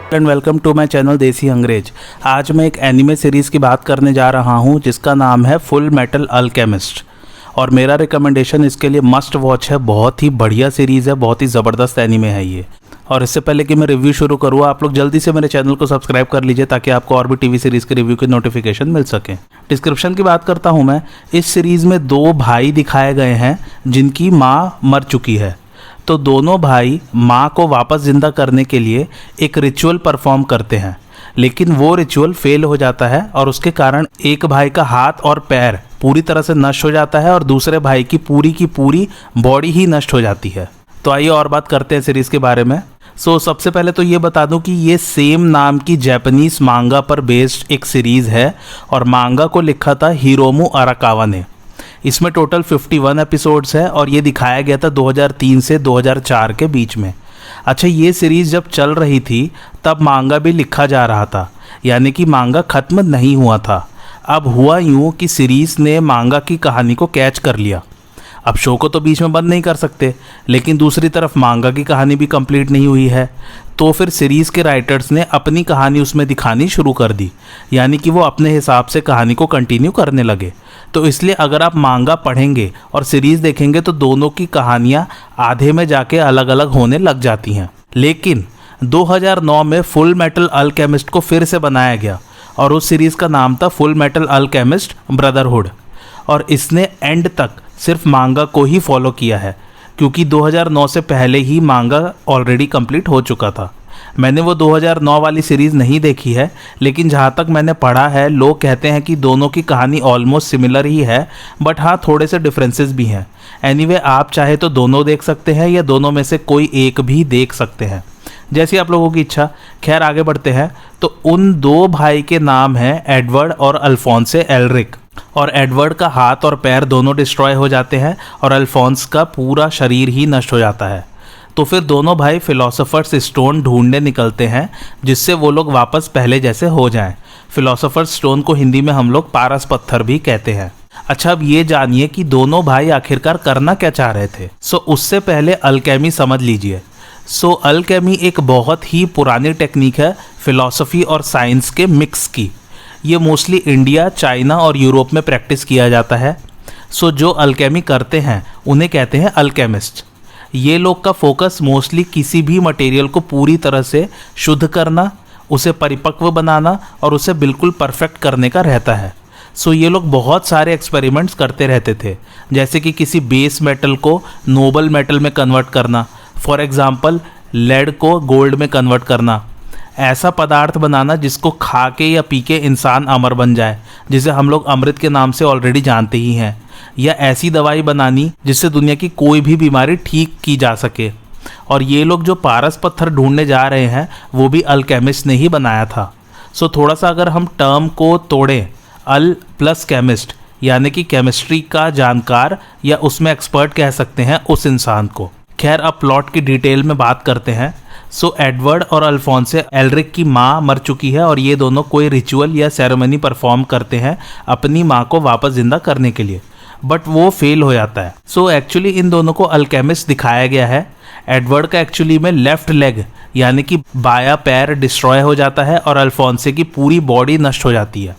And welcome to my channel Desi Angrez. आज मैं एक एनिमे सीरीज़ की बात करने जा रहा हूं जिसका नाम है फुल मेटल अल्केमिस्ट और मेरा रिकमेंडेशन इसके लिए मस्ट वॉच है। बहुत ही बढ़िया सीरीज़ है, बहुत ही ज़बरदस्त एनिमे है ये। और इससे पहले कि मैं रिव्यू शुरू करूँ, आप लोग जल्दी से मेरे चैनल को सब्सक्राइब कर लीजिए ताकि आपको और भी टीवी सीरीज़ के रिव्यू की नोटिफिकेशन मिल सके। डिस्क्रिप्शन की बात करता हूँ मैं। इस सीरीज़ में दो भाई दिखाए गए हैं जिनकी माँ मर चुकी है। तो दोनों भाई माँ को वापस ज़िंदा करने के लिए एक रिचुअल परफॉर्म करते हैं, लेकिन वो रिचुअल फेल हो जाता है और उसके कारण एक भाई का हाथ और पैर पूरी तरह से नष्ट हो जाता है और दूसरे भाई की पूरी बॉडी ही नष्ट हो जाती है। तो आइए और बात करते हैं सीरीज़ के बारे में। सबसे पहले तो ये बता दूं कि ये सेम नाम की जापानीज मांगा पर बेस्ड एक सीरीज़ है और मांगा को लिखा था हिरोमू अराकावा ने। इसमें टोटल 51 एपिसोड्स है और ये दिखाया गया था 2003 से 2004 के बीच में। अच्छा, ये सीरीज़ जब चल रही थी तब मांगा भी लिखा जा रहा था, यानी कि मांगा ख़त्म नहीं हुआ था। अब हुआ यूँ कि सीरीज़ ने मांगा की कहानी को कैच कर लिया। अब शो को तो बीच में बंद नहीं कर सकते, लेकिन दूसरी तरफ मांगा की कहानी भी कंप्लीट नहीं हुई है। तो फिर सीरीज़ के राइटर्स ने अपनी कहानी उसमें दिखानी शुरू कर दी, यानी कि वो अपने हिसाब से कहानी को कंटिन्यू करने लगे। तो इसलिए अगर आप मांगा पढ़ेंगे और सीरीज़ देखेंगे तो दोनों की कहानियाँ आधे में जाके अलग अलग होने लग जाती हैं। लेकिन 2009 में फुल मेटल अल्केमिस्ट को फिर से बनाया गया और उस सीरीज़ का नाम था फुल मेटल अल्केमिस्ट ब्रदरहुड। और इसने एंड तक सिर्फ मांगा को ही फॉलो किया है, क्योंकि 2009 से पहले ही मांगा ऑलरेडी कंप्लीट हो चुका था। मैंने वो 2009 वाली सीरीज़ नहीं देखी है, लेकिन जहाँ तक मैंने पढ़ा है लोग कहते हैं कि दोनों की कहानी ऑलमोस्ट सिमिलर ही है, बट हाँ थोड़े से डिफरेंसेस भी हैं। एनीवे, आप चाहे तो दोनों देख सकते हैं या दोनों में से कोई एक भी देख सकते हैं, जैसी आप लोगों की इच्छा। खैर, आगे बढ़ते हैं। तो उन दो भाई के नाम हैं एडवर्ड और अल्फोंसे एल्रिक। और एडवर्ड का हाथ और पैर दोनों डिस्ट्रॉय हो जाते हैं और अल्फोंस का पूरा शरीर ही नष्ट हो जाता है। तो फिर दोनों भाई फिलोसोफर्स स्टोन ढूंढने निकलते हैं जिससे वो लोग वापस पहले जैसे हो जाएं। फिलोसोफर्स स्टोन को हिंदी में हम लोग पारस पत्थर भी कहते हैं। अच्छा, अब ये जानिए कि दोनों भाई आखिरकार करना क्या चाह रहे थे। उससे पहले अल्केमी समझ लीजिए। अल्केमी एक बहुत ही पुरानी टेक्निक है फिलॉसफी और साइंस के मिक्स की। ये मोस्टली इंडिया, चाइना और यूरोप में प्रैक्टिस किया जाता है। जो अल्केमी करते हैं उन्हें कहते हैं अल्केमिस्ट। ये लोग का फोकस मोस्टली किसी भी मटेरियल को पूरी तरह से शुद्ध करना, उसे परिपक्व बनाना और उसे बिल्कुल परफेक्ट करने का रहता है। ये लोग बहुत सारे एक्सपेरिमेंट्स करते रहते थे, जैसे कि किसी बेस मेटल को नोबल मेटल में कन्वर्ट करना, फॉर एग्जांपल लेड को गोल्ड में कन्वर्ट करना, ऐसा पदार्थ बनाना जिसको खा के या पी के इंसान अमर बन जाए, जिसे हम लोग अमृत के नाम से ऑलरेडी जानते ही हैं, या ऐसी दवाई बनानी जिससे दुनिया की कोई भी बीमारी ठीक की जा सके। और ये लोग जो पारस पत्थर ढूंढने जा रहे हैं वो भी अल्केमिस्ट ने ही बनाया था। थोड़ा सा अगर हम टर्म को तोड़ें, अल प्लस केमिस्ट, यानी कि केमिस्ट्री का जानकार या उसमें एक्सपर्ट कह सकते हैं उस इंसान को। खैर, अब प्लॉट की डिटेल में बात करते हैं। एडवर्ड और अल्फोंसे एल्रिक की माँ मर चुकी है और ये दोनों कोई रिचुअल या सेरेमनी परफॉर्म करते हैं अपनी माँ को वापस जिंदा करने के लिए, बट वो फेल हो जाता है। एक्चुअली इन दोनों को अल्केमिस्ट दिखाया गया है। एडवर्ड का एक्चुअली में लेफ्ट लेग यानी कि बायां पैर डिस्ट्रॉय हो जाता है और अल्फोंसे की पूरी बॉडी नष्ट हो जाती है।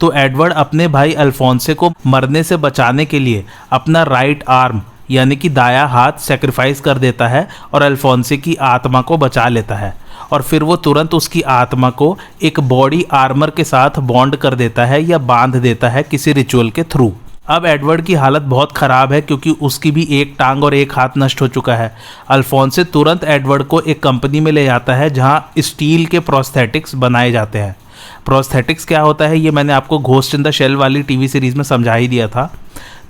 तो एडवर्ड अपने भाई अल्फोंसे को मरने से बचाने के लिए अपना राइट आर्म यानी कि दायां हाथ सेक्रीफाइस कर देता है और अल्फोंसे की आत्मा को बचा लेता है। और फिर वो तुरंत उसकी आत्मा को एक बॉडी आर्मर के साथ बॉन्ड कर देता है या बांध देता है किसी रिचुअल के थ्रू। अब एडवर्ड की हालत बहुत ख़राब है क्योंकि उसकी भी एक टांग और एक हाथ नष्ट हो चुका है। अल्फोंसे तुरंत एडवर्ड को एक कंपनी में ले जाता है जहाँ स्टील के प्रोस्थेटिक्स बनाए जाते हैं। प्रोस्थेटिक्स क्या होता है ये मैंने आपको घोस्ट इन द शेल वाली टीवी सीरीज़ में समझा ही दिया था।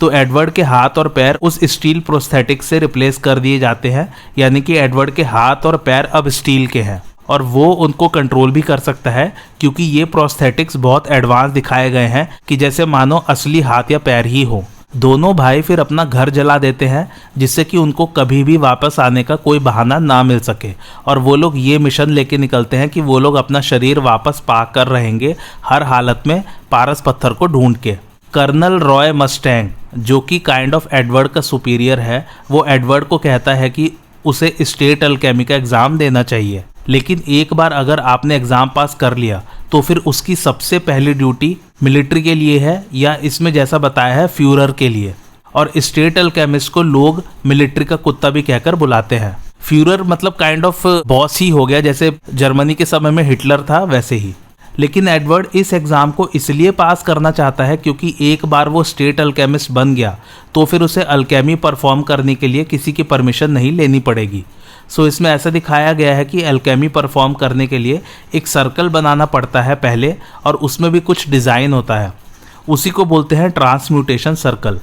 तो एडवर्ड के हाथ और पैर उस स्टील प्रोस्थेटिक्स से रिप्लेस कर दिए जाते हैं, यानी कि एडवर्ड के हाथ और पैर अब स्टील के हैं और वो उनको कंट्रोल भी कर सकता है, क्योंकि ये प्रोस्थेटिक्स बहुत एडवांस दिखाए गए हैं कि जैसे मानो असली हाथ या पैर ही हो। दोनों भाई फिर अपना घर जला देते हैं जिससे कि उनको कभी भी वापस आने का कोई बहाना ना मिल सके और वो लोग ये मिशन लेके निकलते हैं कि वो लोग अपना शरीर वापस पा कर रहेंगे हर हालत में पारस पत्थर को ढूंढ के। कर्नल रॉय मस्टैंग, जो कि काइंड ऑफ एडवर्ड का सुपीरियर है, वो एडवर्ड को कहता है कि उसे स्टेट अल्केमी का एग्ज़ाम देना चाहिए। लेकिन एक बार अगर आपने एग्ज़ाम पास कर लिया तो फिर उसकी सबसे पहली ड्यूटी मिलिट्री के लिए है, या इसमें जैसा बताया है फ्यूरर के लिए। और स्टेट अल्केमिस्ट को लोग मिलिट्री का कुत्ता भी कहकर बुलाते हैं। फ्यूरर मतलब काइंड ऑफ बॉस ही हो गया, जैसे जर्मनी के समय में हिटलर था वैसे ही। लेकिन एडवर्ड इस एग्ज़ाम को इसलिए पास करना चाहता है क्योंकि एक बार वो स्टेट अल्केमिस्ट बन गया तो फिर उसे अल्केमी परफॉर्म करने के लिए किसी की परमिशन नहीं लेनी पड़ेगी। सो इसमें ऐसा दिखाया गया है कि अल्केमी परफॉर्म करने के लिए एक सर्कल बनाना पड़ता है पहले, और उसमें भी कुछ डिज़ाइन होता है, उसी को बोलते हैं ट्रांसम्यूटेशन सर्कल।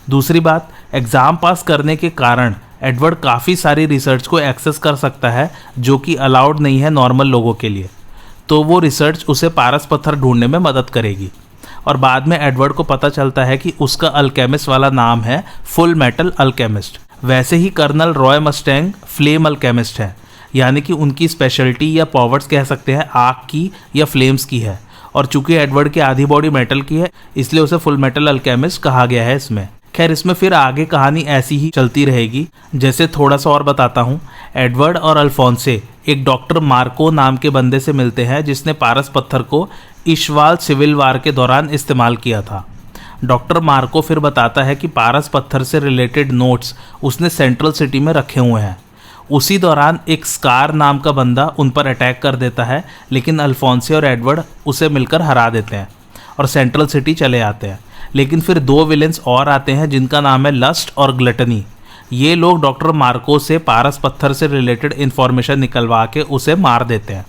दूसरी बात, एग्ज़ाम पास करने के कारण एडवर्ड काफ़ी सारी रिसर्च को एक्सेस कर सकता है जो कि अलाउड नहीं है नॉर्मल लोगों के लिए। तो वो रिसर्च उसे पारस पत्थर ढूंढने में मदद करेगी। और बाद में एडवर्ड को पता चलता है कि उसका अल्केमिस्ट वाला नाम है फुल मेटल अल्केमिस्ट। वैसे ही Colonel Roy Mustang Flame Alchemist है, यानी कि उनकी स्पेशलिटी या पावर्स कह सकते हैं आग की या फ्लेम्स की है। और चूंकि एडवर्ड की आधी बॉडी मेटल की है इसलिए उसे फुल मेटल अल्केमिस्ट कहा गया है इसमें। खैर, इसमें फिर आगे कहानी ऐसी ही चलती रहेगी। जैसे थोड़ा सा और बताता हूँ, एडवर्ड और अल्फोंसे एक डॉक्टर मार्को नाम के बंदे से मिलते हैं जिसने पारस पत्थर को इशवाल सिविल वार के दौरान इस्तेमाल किया था। डॉक्टर मार्को फिर बताता है कि पारस पत्थर से रिलेटेड नोट्स उसने सेंट्रल सिटी में रखे हुए हैं। उसी दौरान एक स्कार नाम का बंदा उन पर अटैक कर देता है, लेकिन अल्फोंसे और एडवर्ड उसे मिलकर हरा देते हैं और सेंट्रल सिटी चले आते हैं। लेकिन फिर दो विलेंस और आते हैं जिनका नाम है लस्ट और ग्लटनी। ये लोग डॉक्टर मार्को से पारस पत्थर से रिलेटेड इन्फॉर्मेशन निकलवा के उसे मार देते हैं।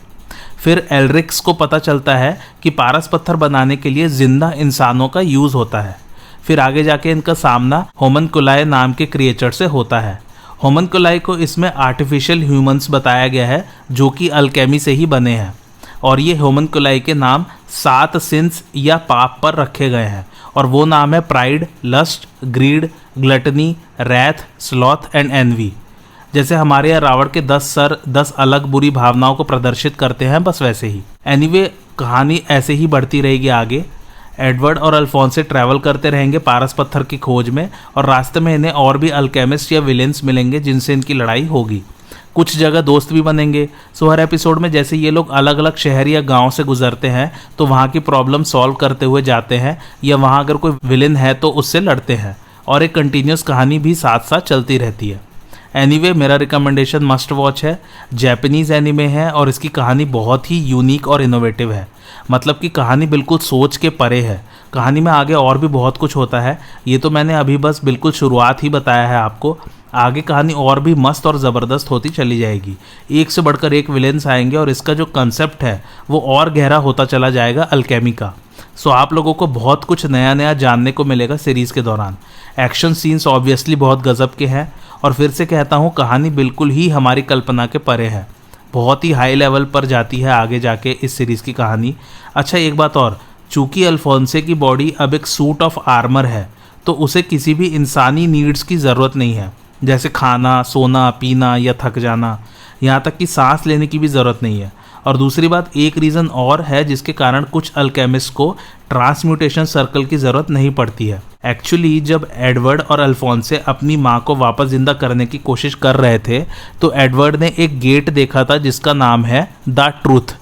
फिर एल्रिक्स को पता चलता है कि पारस पत्थर बनाने के लिए जिंदा इंसानों का यूज़ होता है। फिर आगे जाके इनका सामना होमनकुलाई नाम के क्रिएचर से होता है। होमनकुलाई को इसमें आर्टिफिशियल ह्यूमंस बताया गया है जो कि अल्केमी से ही बने हैं, और ये होमनकुलाई के नाम 7 सिंस या पाप पर रखे गए हैं, और वो नाम है pride, lust, greed, gluttony, wrath, sloth and envy. जैसे हमारे यहाँ रावण के 10 सर 10 अलग बुरी भावनाओं को प्रदर्शित करते हैं, बस वैसे ही। एनीवे, कहानी ऐसे ही बढ़ती रहेगी आगे। एडवर्ड और अल्फोंसे ट्रैवल करते रहेंगे पारस पत्थर की खोज में, और रास्ते में इन्हें और भी अल्केमिस्ट या विलेंस मिलेंगे जिनसे इनकी लड़ाई होगी। कुछ जगह दोस्त भी बनेंगे। सो हर एपिसोड में जैसे ये लोग अलग अलग शहर या गांव से गुजरते हैं तो वहाँ की प्रॉब्लम सॉल्व करते हुए जाते हैं, या वहाँ अगर कोई विलेन है तो उससे लड़ते हैं, और एक कंटिन्यूस कहानी भी साथ साथ चलती रहती है। एनीवे, मेरा रिकमेंडेशन मस्ट वॉच है। जैपनीज़ एनिमे है और इसकी कहानी बहुत ही यूनिक और इनोवेटिव है। मतलब कि कहानी बिल्कुल सोच के परे है। कहानी में आगे और भी बहुत कुछ होता है, ये तो मैंने अभी बस बिल्कुल शुरुआत ही बताया है आपको। आगे कहानी और भी मस्त और ज़बरदस्त होती चली जाएगी। एक से बढ़कर एक विलेंस आएंगे और इसका जो कंसेप्ट है वो और गहरा होता चला जाएगा अल्केमी का। सो आप लोगों को बहुत कुछ नया नया जानने को मिलेगा सीरीज़ के दौरान। एक्शन सीन्स ऑब्वियसली बहुत गज़ब के हैं, और फिर से कहता हूँ कहानी बिल्कुल ही हमारी कल्पना के परे है। बहुत ही हाई लेवल पर जाती है आगे जाके इस सीरीज़ की कहानी। अच्छा, एक बात और, चूँकि अल्फोंसे की बॉडी अब एक सूट ऑफ आर्मर है तो उसे किसी भी इंसानी नीड्स की ज़रूरत नहीं है, जैसे खाना, सोना, पीना या थक जाना। यहाँ तक कि सांस लेने की भी ज़रूरत नहीं है। और दूसरी बात, एक रीज़न और है जिसके कारण कुछ अल्केमिस्ट को ट्रांसम्यूटेशन सर्कल की ज़रूरत नहीं पड़ती है। एक्चुअली जब एडवर्ड और अल्फोंसे अपनी माँ को वापस ज़िंदा करने की कोशिश कर रहे थे तो एडवर्ड ने एक गेट देखा था जिसका नाम है द ट्रूथ।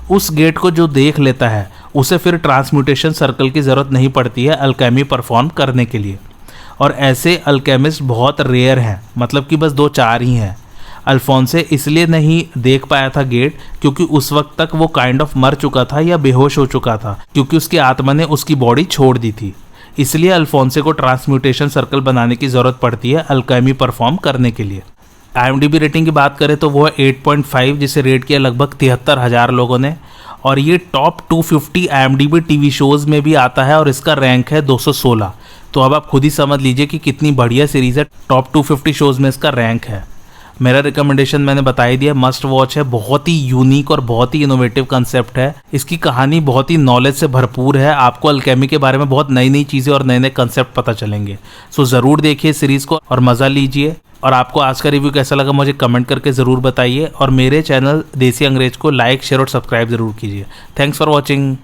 उस गेट को जो देख लेता है उसे फिर ट्रांसम्यूटेशन सर्कल की ज़रूरत नहीं पड़ती है अल्केमी परफॉर्म करने के लिए। और ऐसे अल्केमिस्ट बहुत रेयर हैं, मतलब कि बस 2-4 ही हैं। अल्फोंसे इसलिए नहीं देख पाया था गेट क्योंकि उस वक्त तक वो काइंड ऑफ मर चुका था या बेहोश हो चुका था, क्योंकि उसकी आत्मा ने उसकी बॉडी छोड़ दी थी। इसलिए अल्फोंसे को ट्रांसम्यूटेशन सर्कल बनाने की ज़रूरत पड़ती है अल्केमी परफॉर्म करने के लिए। IMDb रेटिंग की बात करें तो वो है 8.5, जिसे रेट किया लगभग 73,000 लोगों ने। और ये टॉप 250 IMDb टीवी शोज़ में भी आता है और इसका रैंक है 216। तो अब आप खुद ही समझ लीजिए कि कितनी बढ़िया सीरीज़ है। टॉप 250 शोज़ में इसका रैंक है। मेरा रिकमेंडेशन मैंने बता ही दिया, मस्ट वॉच है। बहुत ही यूनिक और बहुत ही इनोवेटिव कंसेप्ट है। इसकी कहानी बहुत ही नॉलेज से भरपूर है। आपको अल्केमी के बारे में बहुत नई नई चीज़ें और नए नए कंसेप्ट पता चलेंगे। सो ज़रूर देखिए सीरीज़ को और मज़ा लीजिए। और आपको आज का रिव्यू कैसा लगा मुझे कमेंट करके ज़रूर बताइए, और मेरे चैनल देसी अंग्रेज को लाइक, शेयर और सब्सक्राइब ज़रूर कीजिए। Thanks for watching.